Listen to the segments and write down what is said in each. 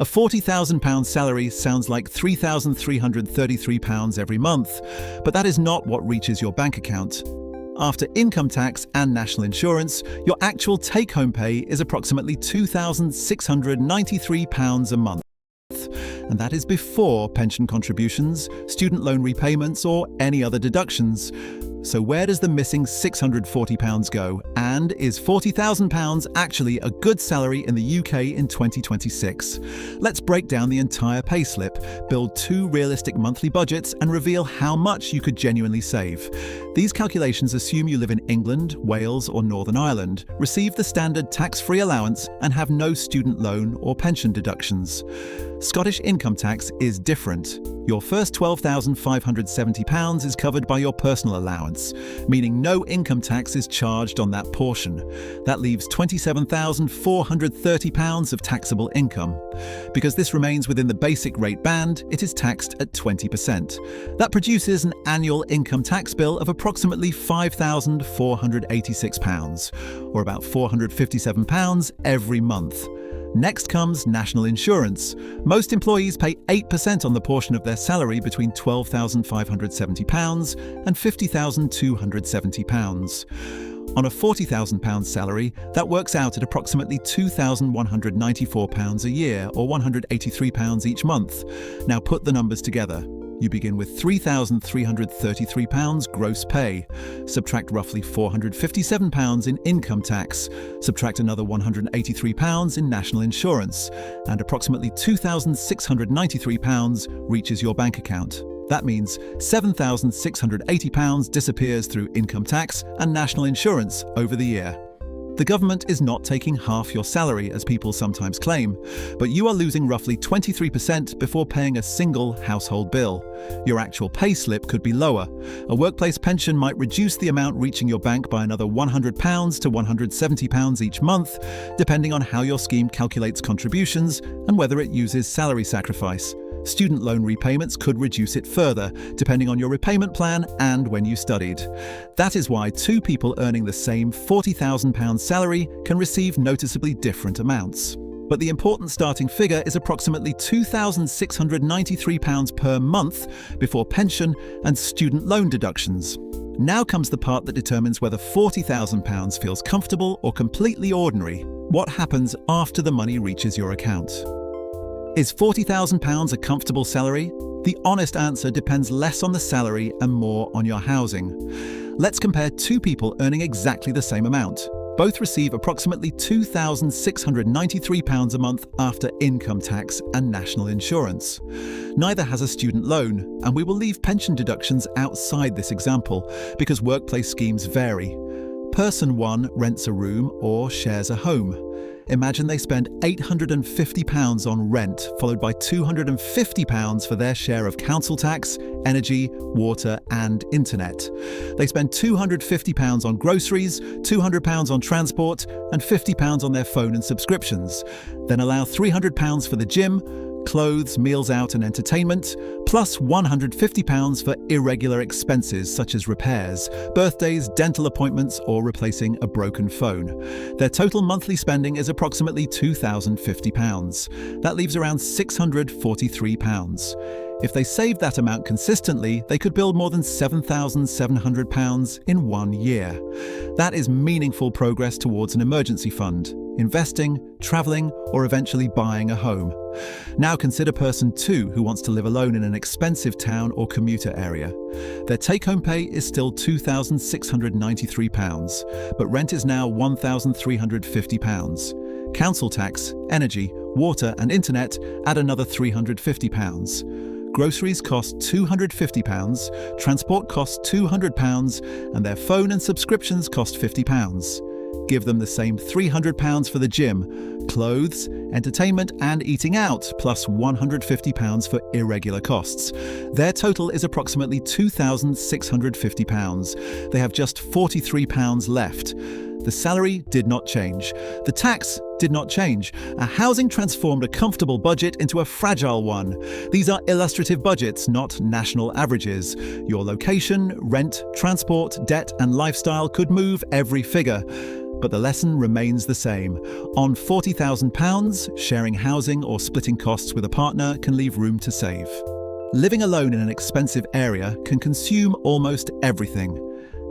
A £40,000 salary sounds like £3,333 every month, but that is not what reaches your bank account. After income tax and national insurance, your actual take-home pay is approximately £2,693 a month. And that is before pension contributions, student loan repayments, or any other deductions. So where does the missing £640 go? And is £40,000 actually a good salary in the UK in 2026? Let's break down the entire payslip, build two realistic monthly budgets, and reveal how much you could genuinely save. These calculations assume you live in England, Wales, or Northern Ireland, receive the standard tax-free allowance, and have no student loan or pension deductions. Scottish income tax is different. Your first £12,570 is covered by your personal allowance, meaning no income tax is charged on that portion. That leaves £27,430 of taxable income. Because this remains within the basic rate band, it is taxed at 20%. That produces an annual income tax bill of approximately £5,486, or about £457 every month. Next comes national insurance. Most employees pay 8% on the portion of their salary between £12,570 and £50,270. On a £40,000 salary, that works out at approximately £2,194 a year, or £183 each month. Now put the numbers together. You begin with £3,333 gross pay, subtract roughly £457 in income tax, subtract another £183 in national insurance, and approximately £2,693 reaches your bank account. That means £7,680 disappears through income tax and national insurance over the year. The government is not taking half your salary, as people sometimes claim, but you are losing roughly 23% before paying a single household bill. Your actual pay slip could be lower. A workplace pension might reduce the amount reaching your bank by another £100 to £170 each month, depending on how your scheme calculates contributions and whether it uses salary sacrifice. Student loan repayments could reduce it further, depending on your repayment plan and when you studied. That is why two people earning the same £40,000 salary can receive noticeably different amounts. But the important starting figure is approximately £2,693 per month before pension and student loan deductions. Now comes the part that determines whether £40,000 feels comfortable or completely ordinary. What happens after the money reaches your account? Is £40,000 a comfortable salary? The honest answer depends less on the salary and more on your housing. Let's compare two people earning exactly the same amount. Both receive approximately £2,693 a month after income tax and national insurance. Neither has a student loan, and we will leave pension deductions outside this example because workplace schemes vary. Person 1 rents a room or shares a home. Imagine they spend £850 on rent, followed by £250 for their share of council tax, energy, water, and internet. They spend £250 on groceries, £200 on transport, and £50 on their phone and subscriptions. Then allow £300 for the gym, clothes, meals out and entertainment, plus £150 for irregular expenses such as repairs, birthdays, dental appointments, or replacing a broken phone. Their total monthly spending is approximately £2,050. That leaves around £643. If they saved that amount consistently, they could build more than £7,700 in 1 year. That is meaningful progress towards an emergency fund, investing, traveling, or eventually buying a home. Now consider person 2 who wants to live alone in an expensive town or commuter area. Their take-home pay is still £2,693, but rent is now £1,350. Council tax, energy, water, and internet add another £350. Groceries cost £250, transport costs £200, and their phone and subscriptions cost £50. Give them the same £300 for the gym, clothes, entertainment, and eating out, plus £150 for irregular costs. Their total is approximately £2,650. They have just £43 left. The salary did not change. The tax did not change. A housing transformed a comfortable budget into a fragile one. These are illustrative budgets, not national averages. Your location, rent, transport, debt, and lifestyle could move every figure. But the lesson remains the same. On £40,000, sharing housing or splitting costs with a partner can leave room to save. Living alone in an expensive area can consume almost everything.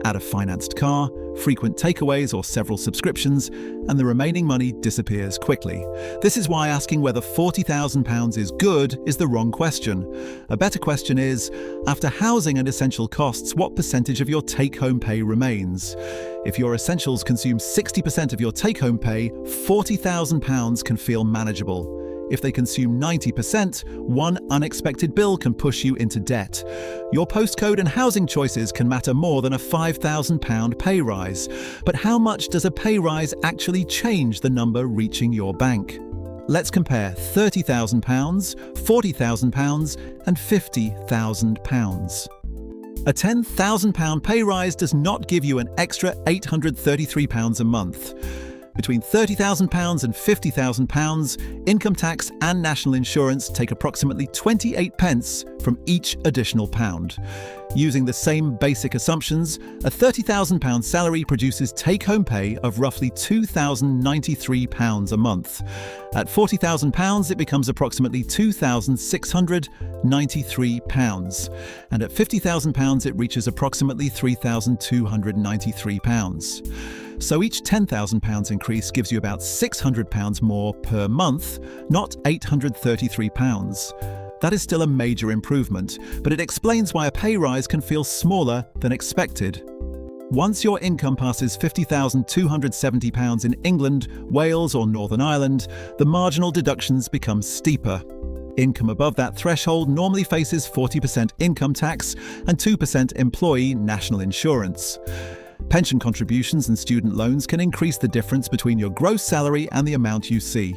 Add a financed car, frequent takeaways or several subscriptions, and the remaining money disappears quickly. This is why asking whether £40,000 is good is the wrong question. A better question is, after housing and essential costs, what percentage of your take-home pay remains? If your essentials consume 60% of your take-home pay, £40,000 can feel manageable. If they consume 90%, one unexpected bill can push you into debt. Your postcode and housing choices can matter more than a £5,000 pay rise. But how much does a pay rise actually change the number reaching your bank? Let's compare £30,000, £40,000 and £50,000. A £10,000 pay rise does not give you an extra £833 a month. Between £30,000 and £50,000, income tax and national insurance take approximately 28 pence from each additional pound. Using the same basic assumptions, a £30,000 salary produces take-home pay of roughly £2,093 a month. At £40,000, it becomes approximately £2,693, and at £50,000, it reaches approximately £3,293. So each £10,000 increase gives you about £600 more per month, not £833. That is still a major improvement, but it explains why a pay rise can feel smaller than expected. Once your income passes £50,270 in England, Wales or Northern Ireland, the marginal deductions become steeper. Income above that threshold normally faces 40% income tax and 2% employee national insurance. Pension contributions and student loans can increase the difference between your gross salary and the amount you see.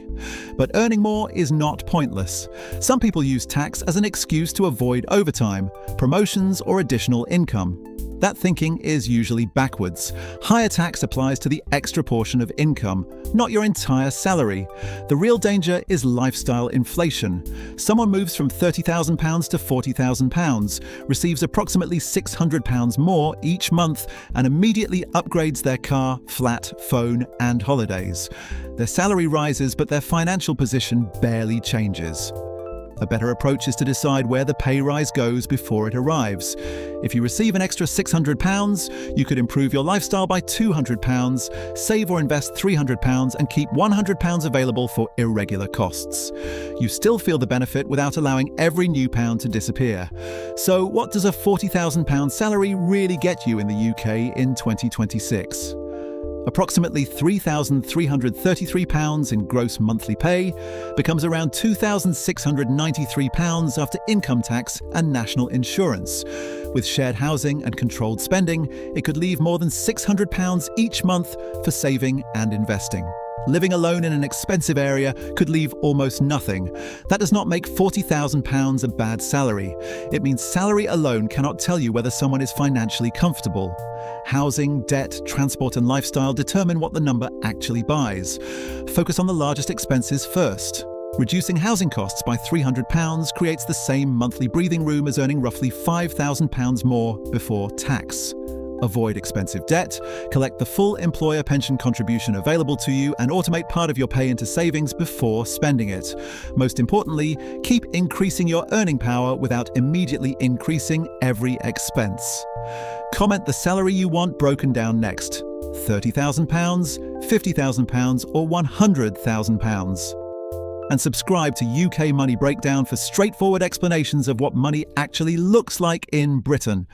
But earning more is not pointless. Some people use tax as an excuse to avoid overtime, promotions, or additional income. That thinking is usually backwards. Higher tax applies to the extra portion of income, not your entire salary. The real danger is lifestyle inflation. Someone moves from £30,000 to £40,000, receives approximately £600 more each month, and immediately upgrades their car, flat, phone, and holidays. Their salary rises, but their financial position barely changes. A better approach is to decide where the pay rise goes before it arrives. If you receive an extra £600, you could improve your lifestyle by £200, save or invest £300, and keep £100 available for irregular costs. You still feel the benefit without allowing every new pound to disappear. So what does a £40,000 salary really get you in the UK in 2026? Approximately £3,333 in gross monthly pay becomes around £2,693 after income tax and national insurance. With shared housing and controlled spending, it could leave more than £600 each month for saving and investing. Living alone in an expensive area could leave almost nothing. That does not make £40,000 a bad salary. It means salary alone cannot tell you whether someone is financially comfortable. Housing, debt, transport and lifestyle determine what the number actually buys. Focus on the largest expenses first. Reducing housing costs by £300 creates the same monthly breathing room as earning roughly £5,000 more before tax. Avoid expensive debt, collect the full employer pension contribution available to you, and automate part of your pay into savings before spending it. Most importantly, keep increasing your earning power without immediately increasing every expense. Comment the salary you want broken down next: £30,000, £50,000 or £100,000. And subscribe to UK Money Breakdown for straightforward explanations of what money actually looks like in Britain.